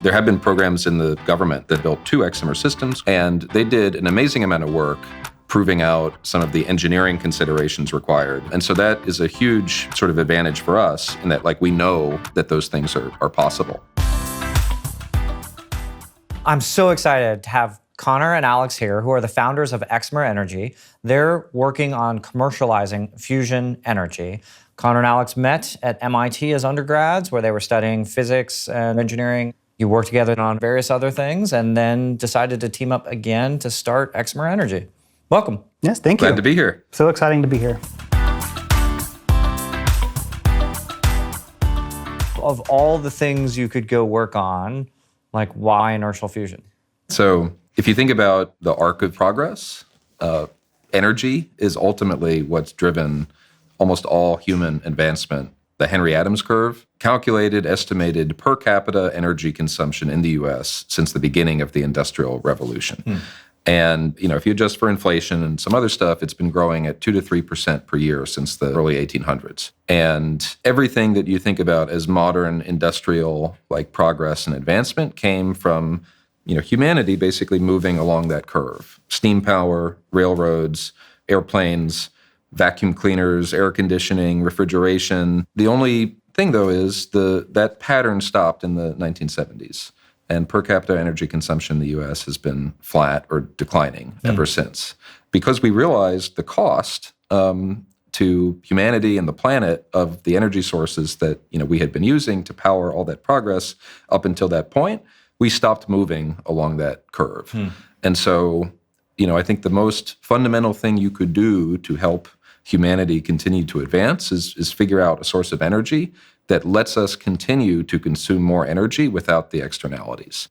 There have been programs in the government that built 2 Xcimer systems, and they did an amazing amount of work proving out some of the engineering considerations required. And so that is a huge sort of advantage for us in that, like, we know that those things are possible. I'm so excited to have Connor and Alex here, who are the founders of Xcimer Energy. They're working on commercializing fusion energy. Connor and Alex met at MIT as undergrads, where they were studying physics and engineering. You worked together on various other things and then decided to team up again to start Xcimer Energy. Welcome. Yes, thank you. Glad to be here. So exciting to be here. Of all the things you could go work on, like, why inertial fusion? So if you think about the arc of progress, energy is ultimately what's driven almost all human advancement. The Henry Adams curve calculated estimated per capita energy consumption in the US since the beginning of the Industrial Revolution. And if you adjust for inflation and some other stuff, it's been growing at 2 to 3% per year since the early 1800s. And everything that you think about as modern industrial progress and advancement came from humanity basically moving along that curve. Steam power, railroads, airplanes, vacuum cleaners, air conditioning, refrigeration. The only thing, though, is that pattern stopped in the 1970s. And per capita energy consumption in the US has been flat or declining ever since. Because we realized the cost to humanity and the planet of the energy sources that we had been using to power all that progress up until that point, we stopped moving along that curve. And so, I think the most fundamental thing you could do to help humanity continue to advance is figure out a source of energy that lets us continue to consume more energy without the externalities.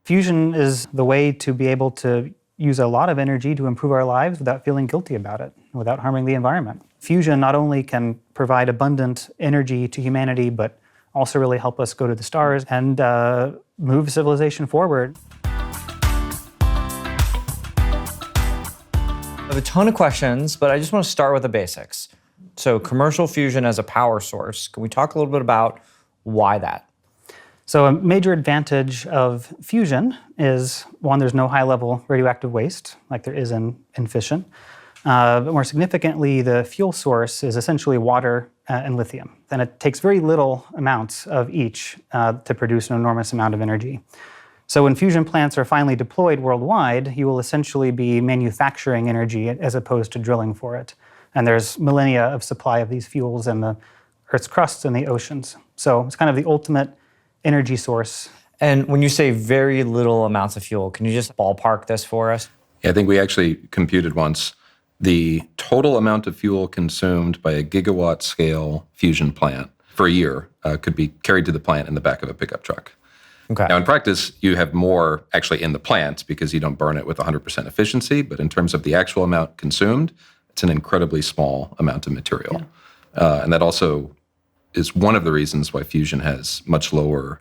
Fusion is the way to be able to use a lot of energy to improve our lives without feeling guilty about it, without harming the environment. Fusion not only can provide abundant energy to humanity, but also really help us go to the stars and move civilization forward. I have a ton of questions, but I just want to start with the basics. So commercial fusion as a power source, can we talk a little bit about why that? So a major advantage of fusion is, one, there's no high-level radioactive waste like there is in fission. But more significantly, the fuel source is essentially water and lithium. And it takes very little amounts of each to produce an enormous amount of energy. So when fusion plants are finally deployed worldwide, you will essentially be manufacturing energy as opposed to drilling for it. And there's millennia of supply of these fuels in the Earth's crust and the oceans. So it's kind of the ultimate energy source. And when you say very little amounts of fuel, can you just ballpark this for us? Yeah, I think we actually computed once the total amount of fuel consumed by a gigawatt scale fusion plant for a year could be carried to the plant in the back of a pickup truck. Okay. Now, in practice, you have more actually in the plant because you don't burn it with 100% efficiency. But in terms of the actual amount consumed, it's an incredibly small amount of material. Yeah. And that also is one of the reasons why fusion has much lower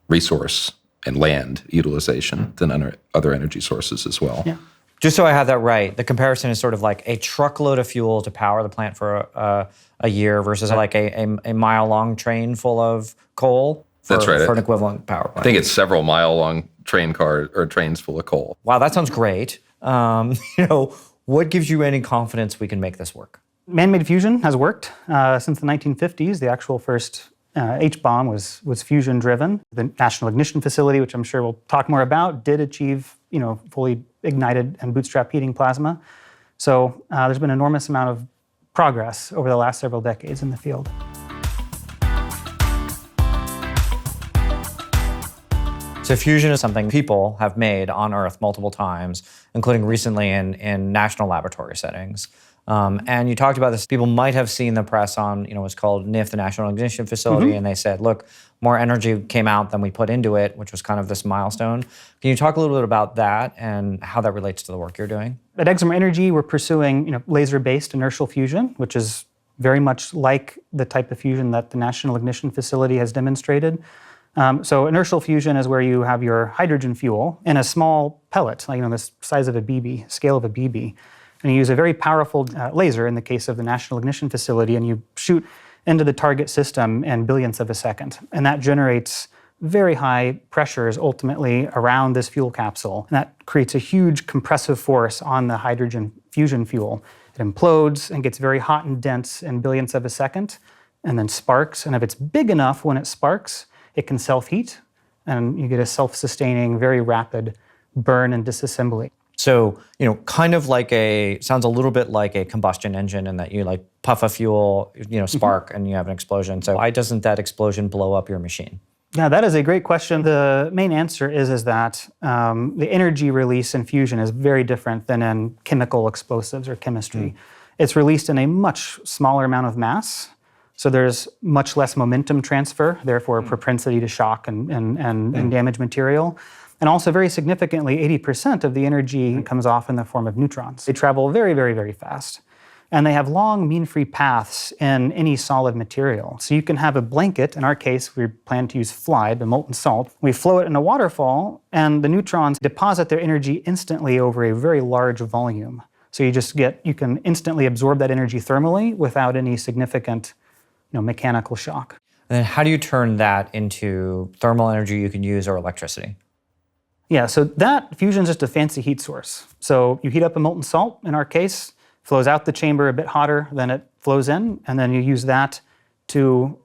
resource and land utilization than other energy sources as well. Yeah. Just so I have that right, the comparison is sort of like a truckload of fuel to power the plant for a year versus like a mile-long train full of coal. That's right. For an equivalent power plant. I think it's several mile-long trains full of coal. Wow, that sounds great. What gives you any confidence we can make this work? Man-made fusion has worked since the 1950s. The actual first H-bomb was fusion-driven. The National Ignition Facility, which I'm sure we'll talk more about, did achieve fully ignited and bootstrap heating plasma. So there's been an enormous amount of progress over the last several decades in the field. So fusion is something people have made on Earth multiple times, including recently in national laboratory settings. And you talked about this. People might have seen the press on, what's called NIF, the National Ignition Facility, and they said, look, more energy came out than we put into it, which was kind of this milestone. Can you talk a little bit about that and how that relates to the work you're doing? At Xcimer Energy, we're pursuing laser-based inertial fusion, which is very much like the type of fusion that the National Ignition Facility has demonstrated. So inertial fusion is where you have your hydrogen fuel in a small pellet, the size of a BB, scale of a BB. And you use a very powerful laser in the case of the National Ignition Facility, and you shoot into the target system in billionths of a second. And that generates very high pressures ultimately around this fuel capsule. And that creates a huge compressive force on the hydrogen fusion fuel. It implodes and gets very hot and dense in billionths of a second, and then sparks. And if it's big enough when it sparks, it can self-heat, and you get a self-sustaining, very rapid burn and disassembly. So, kind of sounds a little bit like a combustion engine in that you like puff a fuel, spark, and you have an explosion. So why doesn't that explosion blow up your machine? Yeah, that is a great question. The main answer is that the energy release in fusion is very different than in chemical explosives or chemistry. It's released in a much smaller amount of mass, so there's much less momentum transfer, therefore propensity to shock and damage material. And also, very significantly, 80% of the energy comes off in the form of neutrons. They travel very, very, very fast. And they have long mean-free paths in any solid material. So you can have a blanket. In our case, we plan to use Flyde, the molten salt. We flow it in a waterfall, and the neutrons deposit their energy instantly over a very large volume. So you can instantly absorb that energy thermally without any significant mechanical shock. And then how do you turn that into thermal energy you can use or electricity? Yeah, so that fusion is just a fancy heat source. So you heat up a molten salt, in our case, flows out the chamber a bit hotter than it flows in, and then you use that to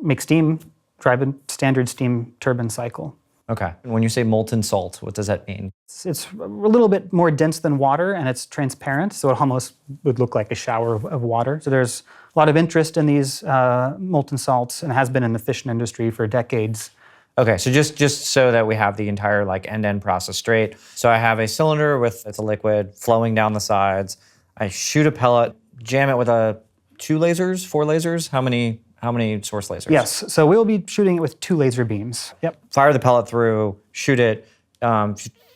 make steam, drive a standard steam turbine cycle. Okay. When you say molten salt, what does that mean? It's a little bit more dense than water, and it's transparent, so it almost would look like a shower of water. So there's a lot of interest in these molten salts, and has been in the fission industry for decades. Okay, so just so that we have the entire end-to-end process straight. So I have a cylinder with it's a liquid flowing down the sides. I shoot a pellet, jam it with 2 lasers, 4 lasers. How many source lasers? Yes, so we'll be shooting it with 2 laser beams. Yep. Fire the pellet through, shoot it.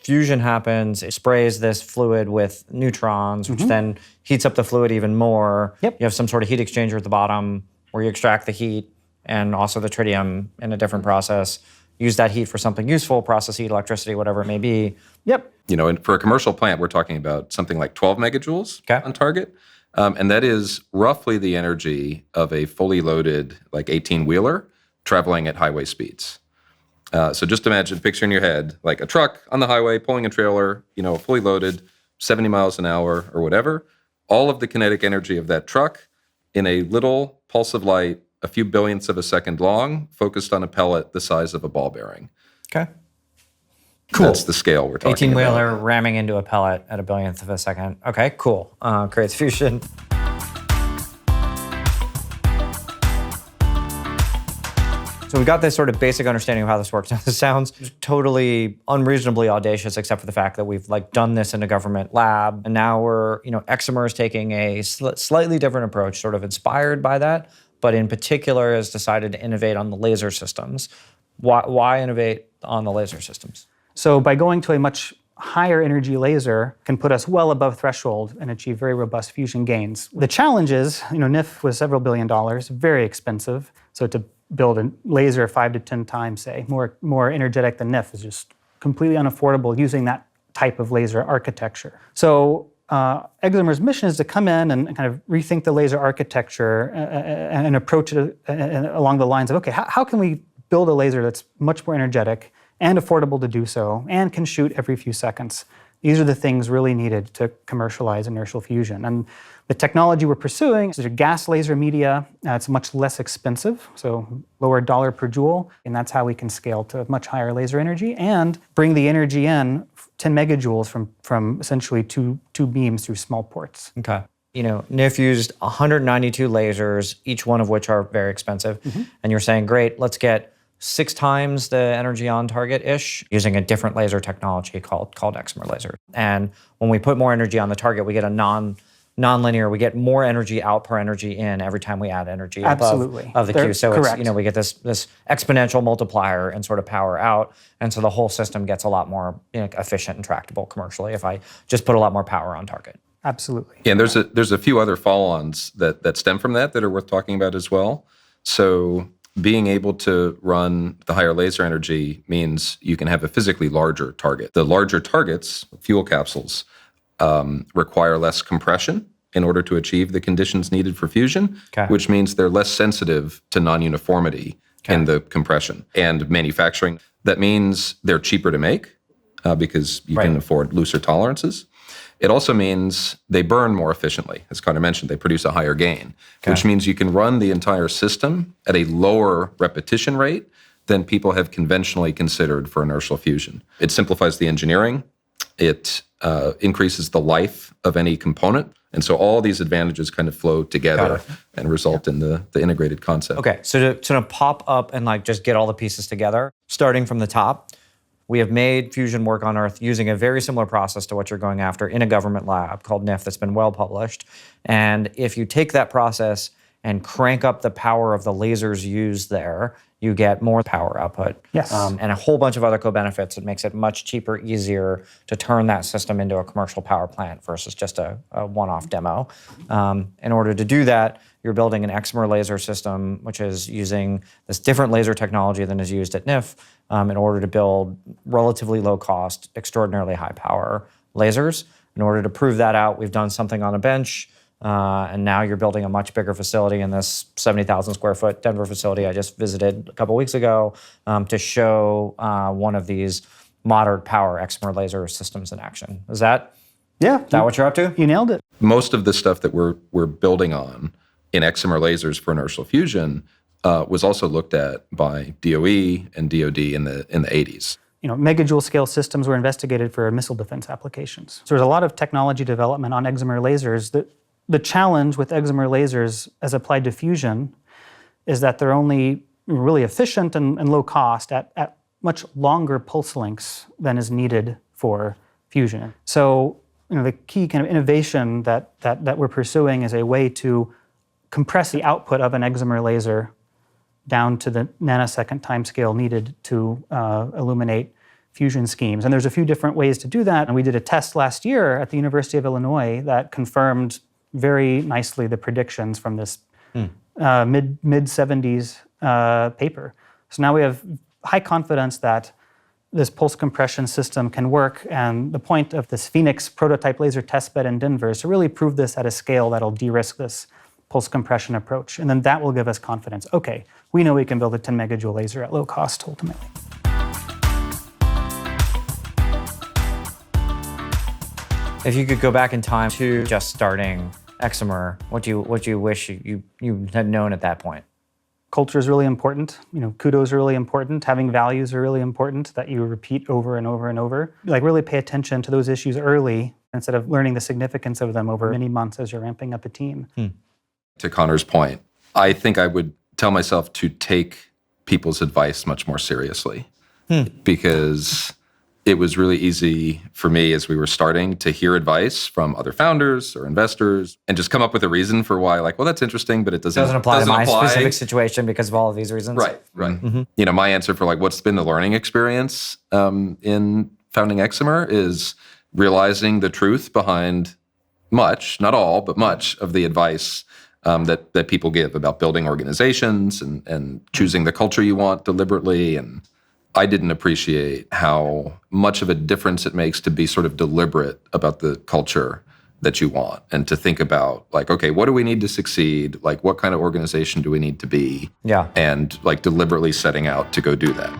Fusion happens. It sprays this fluid with neutrons, which then heats up the fluid even more. Yep. You have some sort of heat exchanger at the bottom where you extract the heat and also the tritium in a different process. Use that heat for something useful, process heat, electricity, whatever it may be. Yep. And for a commercial plant, we're talking about something like 12 megajoules on target. And that is roughly the energy of a fully loaded 18-wheeler traveling at highway speeds. So just imagine, picture in your head, like a truck on the highway pulling a trailer, fully loaded, 70 miles an hour or whatever. All of the kinetic energy of that truck in a little pulse of light, a few billionths of a second long, focused on a pellet the size of a ball bearing. Okay. Cool. That's the scale we're talking about. 18-wheeler ramming into a pellet at a billionth of a second. Okay, cool. Creates fusion. So we got this sort of basic understanding of how this works. Now, this sounds totally unreasonably audacious, except for the fact that we've done this in a government lab, and now we're, Xcimer is taking a slightly different approach, sort of inspired by that, but in particular has decided to innovate on the laser systems. Why innovate on the laser systems? So by going to a much higher energy laser can put us well above threshold and achieve very robust fusion gains. The challenge is, NIF was several $1 billion, very expensive. So to build a laser 5 to 10 times, say, more energetic than NIF is just completely unaffordable using that type of laser architecture. So Xcimer's mission is to come in and kind of rethink the laser architecture and approach it along the lines of, okay, how can we build a laser that's much more energetic and affordable to do so, and can shoot every few seconds? These are the things really needed to commercialize inertial fusion. And the technology we're pursuing is a gas laser media. It's much less expensive, so lower dollar per joule, and that's how we can scale to much higher laser energy and bring the energy in 10 megajoules from essentially two beams through small ports. Okay. NIF used 192 lasers, each one of which are very expensive. And you're saying, great, let's get 6 times the energy on target-ish using a different laser technology called Xcimer laser. And when we put more energy on the target, we get a non-linear, we get more energy out per energy in every time we add energy above of the queue. So correct. It's, we get this exponential multiplier and sort of power out. And so the whole system gets a lot more efficient and tractable commercially if I just put a lot more power on target. Absolutely. Yeah, and there's a few other follow-ons that stem from that are worth talking about as well. So being able to run the higher laser energy means you can have a physically larger target. The larger targets, fuel capsules, require less compression in order to achieve the conditions needed for fusion, which means they're less sensitive to non-uniformity in the compression and manufacturing. That means they're cheaper to make because you can afford looser tolerances. It also means they burn more efficiently. As Connor mentioned, they produce a higher gain, which means you can run the entire system at a lower repetition rate than people have conventionally considered for inertial fusion. It simplifies the engineering. It increases the life of any component. And so all these advantages kind of flow together and result in the integrated concept. Okay, so to pop up and like just get all the pieces together, starting from the top, we have made fusion work on Earth using a very similar process to what you're going after in a government lab called NIF that's been well published. And if you take that process and crank up the power of the lasers used there, you get more power output. Yes. And a whole bunch of other co-benefits. It makes it much cheaper, easier to turn that system into a commercial power plant versus just a one-off demo. In order to do that, you're building an excimer laser system, which is using this different laser technology than is used at NIF in order to build relatively low-cost, extraordinarily high-power lasers. In order to prove that out, we've done something on a bench. And now you're building a much bigger facility in this 70,000 square foot Denver facility I just visited a couple weeks ago to show one of these moderate power excimer laser systems in action. Is that what you're up to? You nailed it. Most of the stuff that we're building on in excimer lasers for inertial fusion was also looked at by DOE and DoD in the 80s. Megajoule scale systems were investigated for missile defense applications. So there's a lot of technology development on excimer lasers. The challenge with excimer lasers as applied to fusion is that they're only really efficient and low cost at much longer pulse lengths than is needed for fusion. So the key kind of innovation that we're pursuing is a way to compress the output of an excimer laser down to the nanosecond timescale needed to illuminate fusion schemes. And there's a few different ways to do that. And we did a test last year at the University of Illinois that confirmed very nicely the predictions from this mid-70s paper. So now we have high confidence that this pulse compression system can work, and the point of this Phoenix prototype laser testbed in Denver is to really prove this at a scale that'll de-risk this pulse compression approach. And then that will give us confidence. Okay, we know we can build a 10 megajoule laser at low cost ultimately. If you could go back in time to just starting Xcimer, what do you wish you had known at that point? Culture is really important. Kudos are really important. Having values are really important that you repeat over and over and over. Like really pay attention to those issues early instead of learning the significance of them over many months as you're ramping up a team. To Connor's point, I think I would tell myself to take people's advice much more seriously because it was really easy for me as we were starting to hear advice from other founders or investors and just come up with a reason for why, like, well, that's interesting, but it doesn't apply to my specific situation because of all of these reasons. Right. Mm-hmm. My answer for like what's been the learning experience in founding Xcimer is realizing the truth behind much, not all, but much of the advice that people give about building organizations and choosing the culture you want deliberately. And I didn't appreciate how much of a difference it makes to be sort of deliberate about the culture that you want and to think about like, okay, what do we need to succeed? Like, what kind of organization do we need to be? Yeah. And like deliberately setting out to go do that.